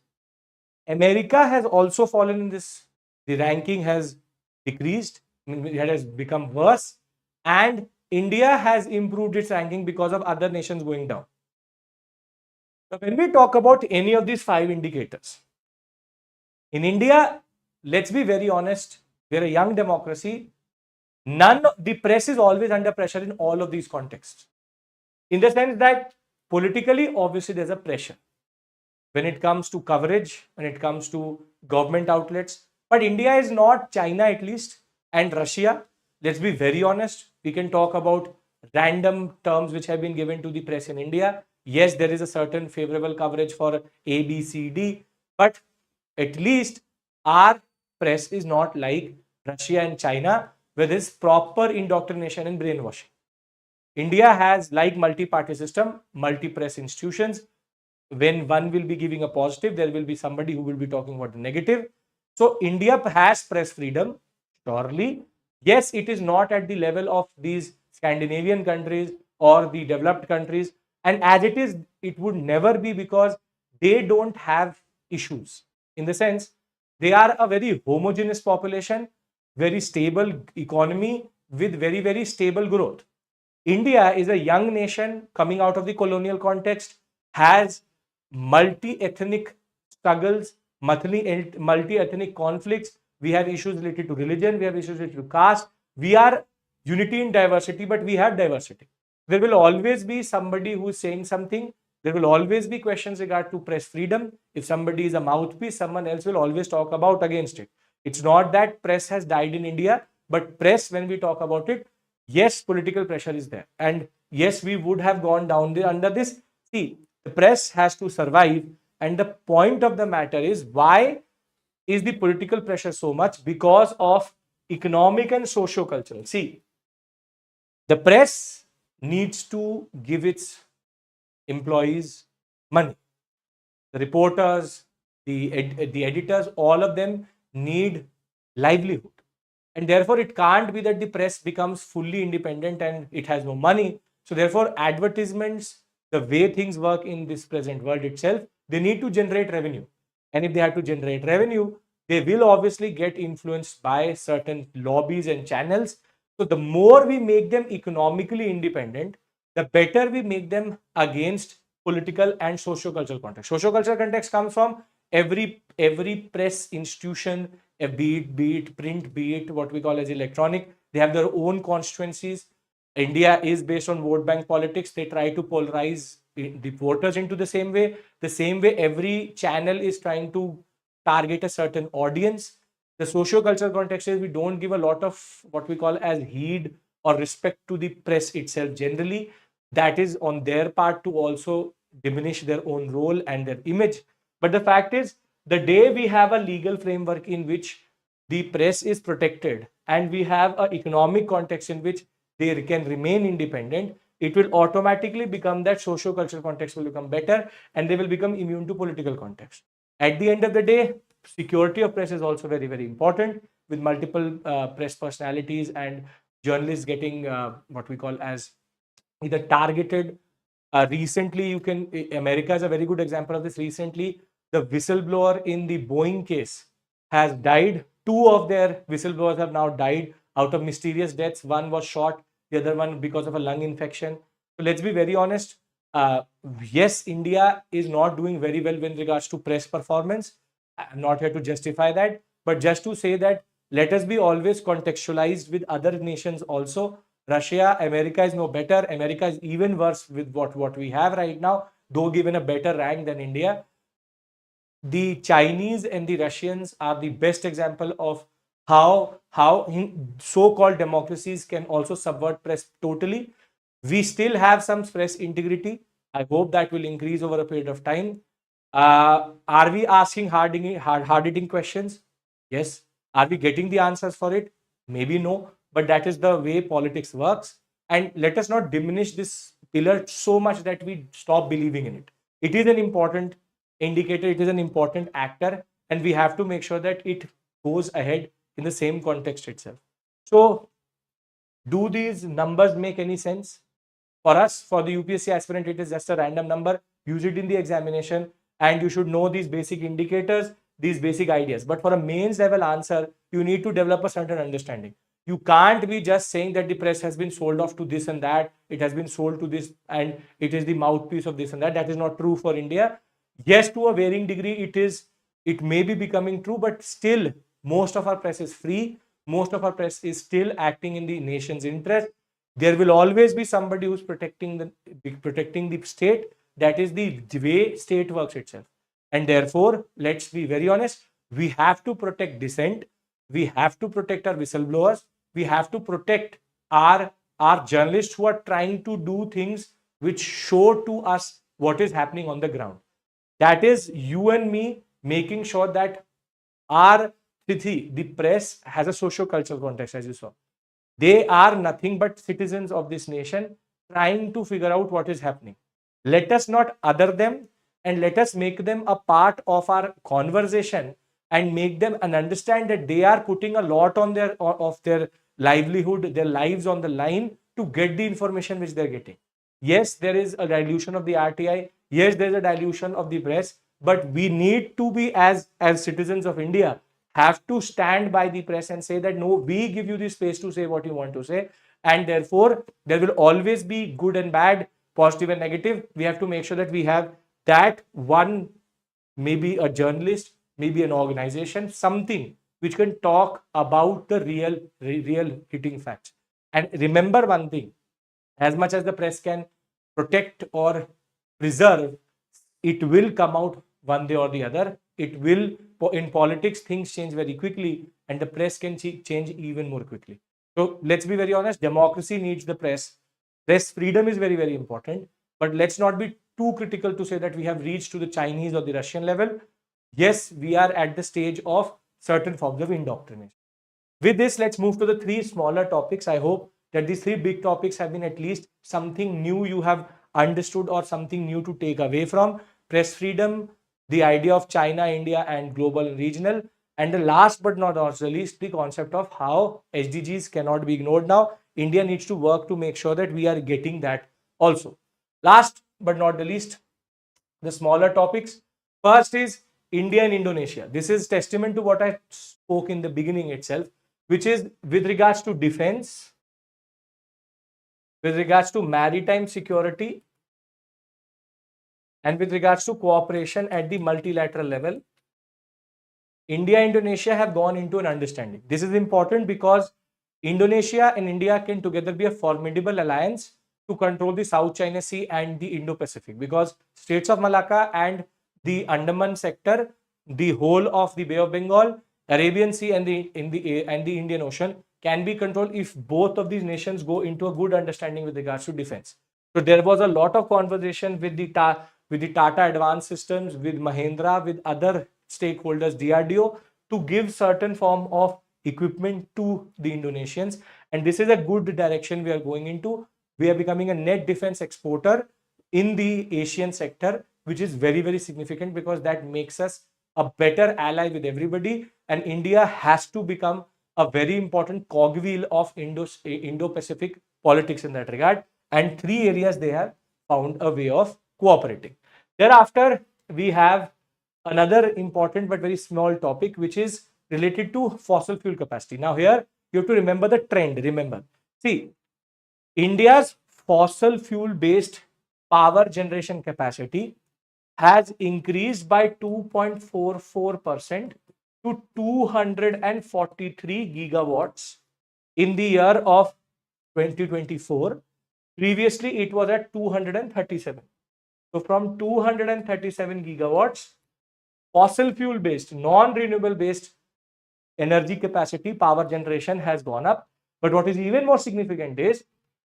America has also fallen in this. The ranking has decreased, it has become worse, and India has improved its ranking because of other nations going down. So when we talk about any of these 5 indicators, in India, let's be very honest, we're a young democracy. The press is always under pressure in all of these contexts. In the sense that politically, obviously, there's a pressure when it comes to coverage, when it comes to government outlets. But India is not China, at least, and Russia. Let's be very honest. We can talk about random terms which have been given to the press in India. Yes, there is a certain favorable coverage for A, B, C, D, but at least our press is not like Russia and China, where there is proper indoctrination and brainwashing. India has, like multi-party system, multi-press institutions. When one will be giving a positive, there will be somebody who will be talking about the negative. So India has press freedom, surely. Yes, it is not at the level of these Scandinavian countries or the developed countries. And as it is, it would never be, because they don't have issues. In the sense, they are a very homogeneous population, very stable economy with very, very stable growth. India is a young nation coming out of the colonial context, has multi-ethnic struggles, multi-ethnic conflicts. We have issues related to religion, we have issues related to caste. We are unity in diversity, but we have diversity. There will always be somebody who is saying something. There will always be questions regard to press freedom. If somebody is a mouthpiece, someone else will always talk about against it. It's not that press has died in India, but press, when we talk about it, yes, political pressure is there. And yes, we would have gone down there under this. See, The press has to survive. And the point of the matter is, why is the political pressure so much? Because of economic and socio-cultural. See, the press needs to give its employees money. The reporters, the editors, all of them need livelihood. And therefore, it can't be that the press becomes fully independent and it has no money. So therefore, advertisements, the way things work in this present world itself, they need to generate revenue. And if they have to generate revenue, they will obviously get influenced by certain lobbies and channels. So the more we make them economically independent, the better we make them against political and socio-cultural context. Socio-cultural context comes from every press institution, be it print, be it what we call as electronic. They have their own constituencies. India is based on vote bank politics. They try to polarize the voters into the same way. The same way every channel is trying to target a certain audience. The socio-cultural context is we don't give a lot of what we call as heed or respect to the press itself generally. That is on their part to also diminish their own role and their image. But the fact is, the day we have a legal framework in which the press is protected and we have an economic context in which they can remain independent, it will automatically become that socio-cultural context will become better and they will become immune to political context. At the end of the day, security of press is also very, very important, with multiple press personalities and journalists getting what we call as either targeted. Recently, America is a very good example of this. Recently, the whistleblower in the Boeing case has died. Two of their whistleblowers have now died out of mysterious deaths. One was shot, the other one because of a lung infection. So let's be very honest. Yes, India is not doing very well with regards to press performance. I'm not here to justify that, but just to say that let us be always contextualized with other nations also. Russia, America is no better. America is even worse with what we have right now, though given a better rank than India. The Chinese and the Russians are the best example of how so-called democracies can also subvert press totally. We still have some press integrity. I hope that will increase over a period of time. Are we asking hard-hitting questions? Yes. Are we getting the answers for it? Maybe no, but that is the way politics works. And let us not diminish this pillar so much that we stop believing in it. It is an important indicator, it is an important actor, and we have to make sure that it goes ahead in the same context itself. So, do these numbers make any sense? For us, for the UPSC aspirant, it is just a random number. Use it in the examination, and you should know these basic indicators, these basic ideas. But for a mains level answer, you need to develop a certain understanding. You can't be just saying that the press has been sold off to this and that, it has been sold to this, and it is the mouthpiece of this and that. That is not true for India. Yes, to a varying degree, it may be becoming true, but still, most of our press is free. Most of our press is still acting in the nation's interest. There will always be somebody who's protecting the state. That is the way state works itself. And therefore, let's be very honest, we have to protect dissent. We have to protect our whistleblowers. We have to protect our journalists who are trying to do things which show to us what is happening on the ground. That is you and me making sure that our the press has a socio-cultural context, as you saw. They are nothing but citizens of this nation trying to figure out what is happening. Let us not other them, and let us make them a part of our conversation and make them and understand that they are putting a lot on their livelihood, their lives on the line to get the information which they're getting. Yes, there is a dilution of the RTI. Yes, there is a dilution of the press, but we need to be as citizens of India have to stand by the press and say that no, we give you the space to say what you want to say, and therefore there will always be good and bad, positive and negative. We have to make sure that we have that one, maybe a journalist, maybe an organization, something which can talk about the real hitting facts. And remember one thing, as much as the press can protect or preserve, it will come out one day or the other. It will, in politics, things change very quickly, and the press can change even more quickly. So let's be very honest, democracy needs the press. Press freedom is very, very important, but let's not be too critical to say that we have reached to the Chinese or the Russian level. Yes, we are at the stage of certain forms of indoctrination. With this, let's move to the three smaller topics. I hope that these three big topics have been at least something new you have understood or something new to take away from. Press freedom, the idea of China, India, and global and regional. And the last but not also least, the concept of how SDGs cannot be ignored now. India needs to work to make sure that we are getting that also. Last but not the least, the smaller topics. First is India and Indonesia. This is testament to what I spoke in the beginning itself, which is with regards to defense, with regards to maritime security, and with regards to cooperation at the multilateral level. India and Indonesia have gone into an understanding. This is important because Indonesia and India can together be a formidable alliance to control the South China Sea and the Indo-Pacific, because Straits of Malacca and the Andaman sector, the whole of the Bay of Bengal, Arabian Sea and the Indian Ocean can be controlled if both of these nations go into a good understanding with regards to defense. So there was a lot of conversation with the Tata Advanced Systems, with Mahindra, with other stakeholders, DRDO, to give certain form of equipment to the Indonesians. And this is a good direction we are going into. We are becoming a net defense exporter in the Asian sector, which is very, very significant because that makes us a better ally with everybody. And India has to become a very important cogwheel of Indo-Pacific politics in that regard. And three areas they have found a way of cooperating. Thereafter, we have another important but very small topic, which is related to fossil fuel capacity. Now here, you have to remember the trend. Remember, see, India's fossil fuel based power generation capacity has increased by 2.44% to 243 gigawatts in the year of 2024. Previously, it was at 237. So from 237 gigawatts, fossil fuel based, non-renewable based energy capacity, power generation has gone up. But what is even more significant is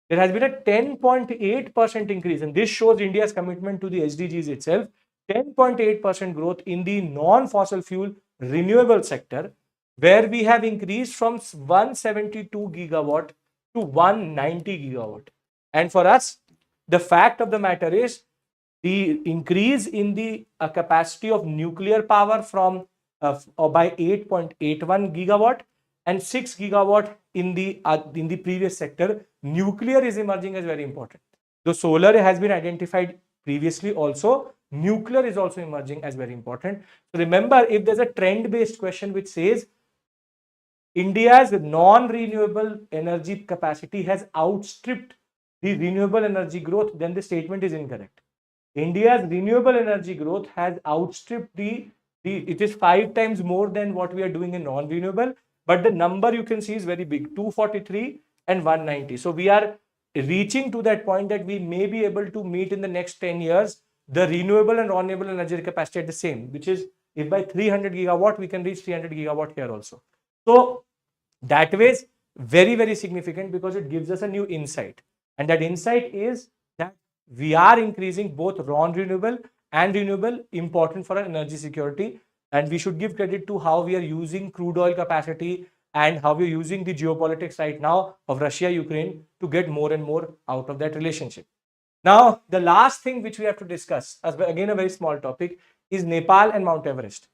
there has been a 10.8% increase, and this shows India's commitment to the SDGs itself. 10.8% growth in the non-fossil fuel renewable sector, where we have increased from 172 gigawatt to 190 gigawatt. And for us, the fact of the matter is the increase in the capacity of nuclear power from by 8.81 gigawatt and 6 gigawatt in the previous sector. Nuclear is emerging as very important. Though solar has been identified previously also, nuclear is also emerging as very important. So remember, if there's a trend-based question which says India's non-renewable energy capacity has outstripped the renewable energy growth, then the statement is incorrect. India's renewable energy growth has outstripped it is 5 times more than what we are doing in non-renewable, but the number you can see is very big, 243 and 190. So we are reaching to that point that we may be able to meet in the next 10 years the renewable and renewable energy capacity at the same, which is if by 300 gigawatt, we can reach 300 gigawatt here also. So that way is very, very significant because it gives us a new insight. And that insight is that we are increasing both non-renewable and renewable, important for our energy security. And we should give credit to how we are using crude oil capacity and how we're using the geopolitics right now of Russia, Ukraine to get more and more out of that relationship. Now, the last thing which we have to discuss, as again a very small topic, is Nepal and Mount Everest.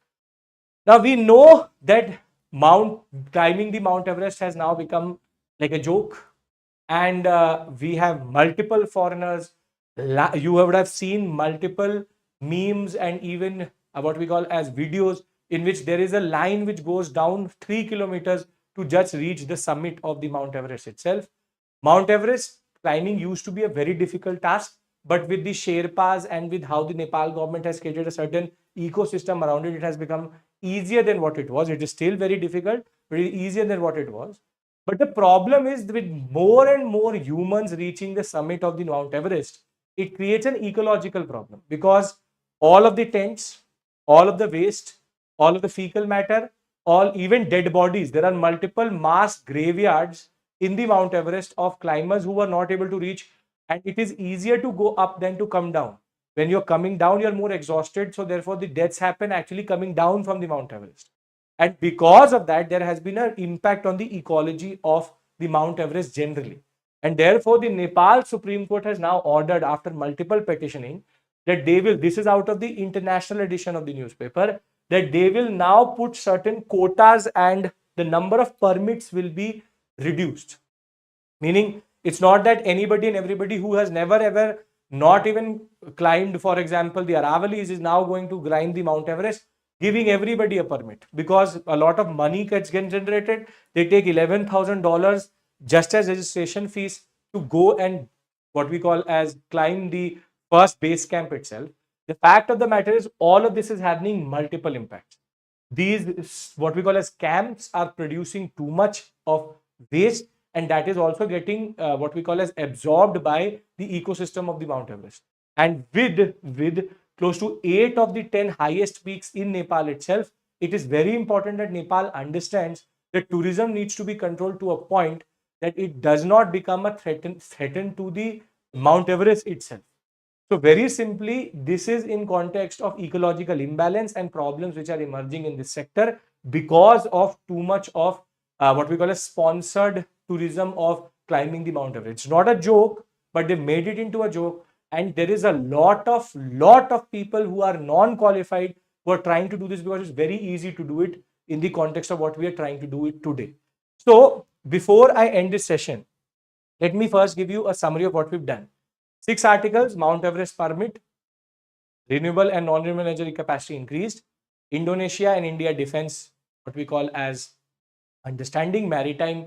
Now, we know that climbing the Mount Everest has now become like a joke, and we have multiple foreigners. You would have seen multiple memes and even what we call as videos in which there is a line which goes down 3 kilometers to just reach the summit of the Mount Everest itself. Mount Everest climbing used to be a very difficult task, but with the Sherpas and with how the Nepal government has created a certain ecosystem around it, it has become easier than what it was. It is still very difficult, but it is easier than what it was. But the problem is with more and more humans reaching the summit of the Mount Everest, it creates an ecological problem because all of the tents, all of the waste, all of the fecal matter, all even dead bodies, there are multiple mass graveyards in the Mount Everest of climbers who were not able to reach, and it is easier to go up than to come down. When you're coming down, you're more exhausted. So therefore, the deaths happen actually coming down from the Mount Everest. And because of that, there has been an impact on the ecology of the Mount Everest generally. And therefore, the Nepal Supreme Court has now ordered, after multiple petitioning, that they will, this is out of the international edition of the newspaper, that they will now put certain quotas and the number of permits will be reduced. Meaning, it's not that anybody and everybody who has never ever not even climbed, for example, the Aravalis is now going to climb the Mount Everest, giving everybody a permit because a lot of money gets generated. They take $11,000 just as registration fees to go and what we call as climb the first base camp itself. The fact of the matter is all of this is having multiple impacts. These what we call as camps are producing too much of waste, and that is also getting what we call as absorbed by the ecosystem of the Mount Everest. And with close to 8 of the 10 highest peaks in Nepal itself, it is very important that Nepal understands that tourism needs to be controlled to a point that it does not become a threat to the Mount Everest itself. So very simply, this is in context of ecological imbalance and problems which are emerging in this sector because of too much of what we call a sponsored tourism of climbing the Mount Everest. It's not a joke, but they made it into a joke. And there is a lot of people who are non-qualified who are trying to do this because it's very easy to do it in the context of what we are trying to do it today. So before I end this session, let me first give you a summary of what we've done. 6 articles: Mount Everest permit, renewable and non-renewable energy capacity increased, Indonesia and India defense, what we call as understanding maritime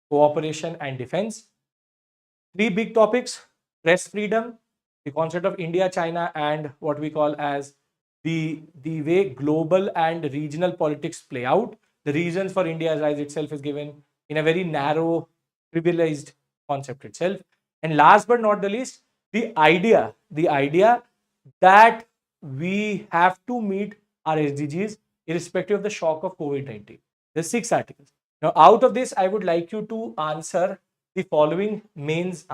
cooperation and defense. 3 big topics: press freedom, the concept of India, China, and what we call as the way global and regional politics play out. The reasons for India's rise itself is given in a very narrow, trivialized concept itself. And last but not the least, the idea that we have to meet our SDGs irrespective of the shock of COVID-19. There's 6 articles. Now, out of this, I would like you to answer the following mains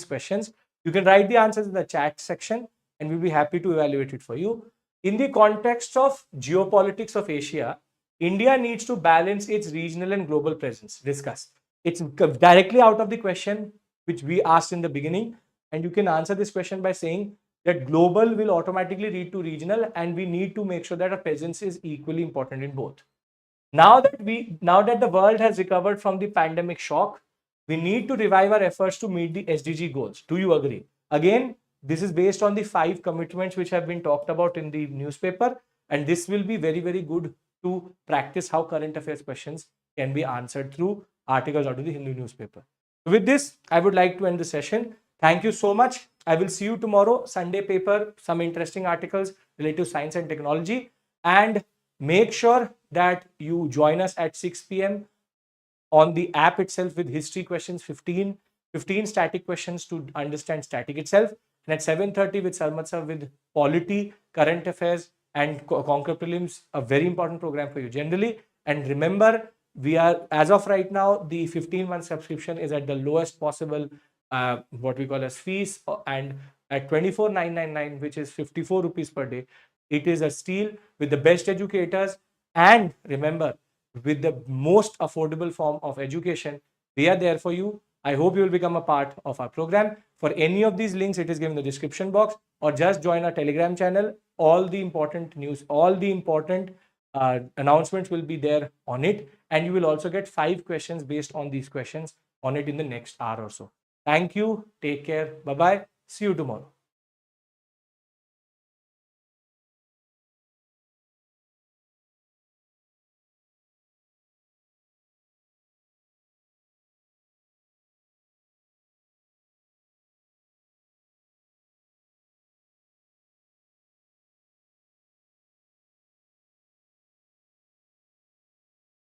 questions. You can write the answers in the chat section and we'll be happy to evaluate it for you. In the context of geopolitics of Asia, India needs to balance its regional and global presence. Discuss. It's directly out of the question which we asked in the beginning. And you can answer this question by saying that global will automatically lead to regional, and we need to make sure that our presence is equally important in both. Now that the world has recovered from the pandemic shock, we need to revive our efforts to meet the SDG goals. Do you agree? Again, this is based on the 5 commitments which have been talked about in the newspaper, and this will be very, very good to practice how current affairs questions can be answered through articles out of the Hindu newspaper. With this, I would like to end the session. Thank you so much. I will see you tomorrow. Sunday paper, some interesting articles related to science and technology. And make sure that you join us at 6 p.m. on the app itself with history questions, 15 static questions to understand static itself. And at 7:30 with Sarmad Sir with Polity, current affairs, and Conquer Prelims, a very important program for you generally. And remember, we are, as of right now, the 15-month subscription is at the lowest possible what we call as fees, and at 24,999, which is 54 rupees per day, it is a steal with the best educators, and remember, with the most affordable form of education. We are there for you. I hope you will become a part of our program. For any of these links, it is given in the description box, or just join our Telegram channel. All the important news, all the important announcements will be there on it, and you will also get 5 questions based on these questions on it in the next hour or so. Thank you. Take care. Bye-bye. See you tomorrow.